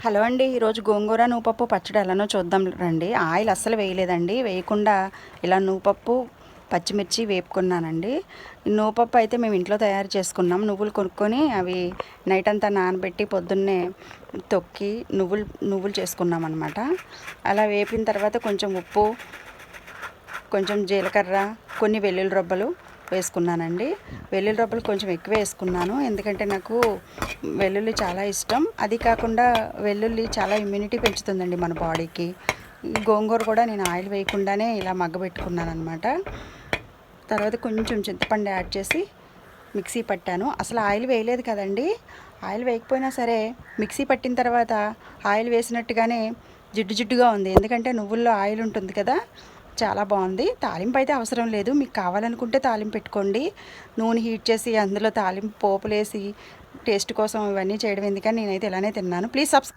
Hello అండి. ఈరోజు గోంగూర నువ్వుపప్పు పచ్చడి ఎలానో చూద్దాం రండి. ఆయిల్ అస్సలు వేయలేదండి. వేయకుండా ఇలా నువ్వుపప్పు పచ్చిమిర్చి వేపుకున్నానండి. నువ్వుపప్పు అయితే మేము ఇంట్లో తయారు చేసుకున్నాం. నువ్వులు కొనుక్కొని అవి నైట్ అంతా నానబెట్టి పొద్దున్నే తొక్కి నువ్వులు చేసుకున్నాం అనమాట. అలా వేపిన తర్వాత కొంచెం ఉప్పు, కొంచెం జీలకర్ర, కొన్ని వెల్లుల్లి రబ్బలు వేసుకున్నానండి. వెల్లుల్లి రబ్బలు కొంచెం ఎక్కువ వేసుకున్నాను, ఎందుకంటే నాకు వెల్లుల్లి చాలా ఇష్టం. అది కాకుండా వెల్లుల్లి చాలా ఇమ్యూనిటీ పెంచుతుందండి మన బాడీకి. గోంగూర కూడా నేను ఆయిల్ వేయకుండానే ఇలా మగ్గబెట్టుకున్నాను అనమాట. తర్వాత కొంచెం చింతపండు యాడ్ చేసి మిక్సీ పట్టాను. అసలు ఆయిల్ వేయలేదు కదండి. ఆయిల్ వేయకపోయినా సరే మిక్సీ పట్టిన తర్వాత ఆయిల్ వేసినట్టుగానే జిడ్డు జిడ్డుగా ఉంది, ఎందుకంటే నువ్వుల్లో ఆయిల్ ఉంటుంది కదా. చాలా బాగుంది. తాలింపు అయితే అవసరం లేదు, మీకు కావాలనుకుంటే తాలింపు పెట్టుకోండి. నూనె హీట్ చేసి అందులో తాలింపు పోపులేసి టేస్ట్ కోసం ఇవన్నీ చేయడం ఎందుకని నేనైతే ఇలానే తిన్నాను. Please subscribe.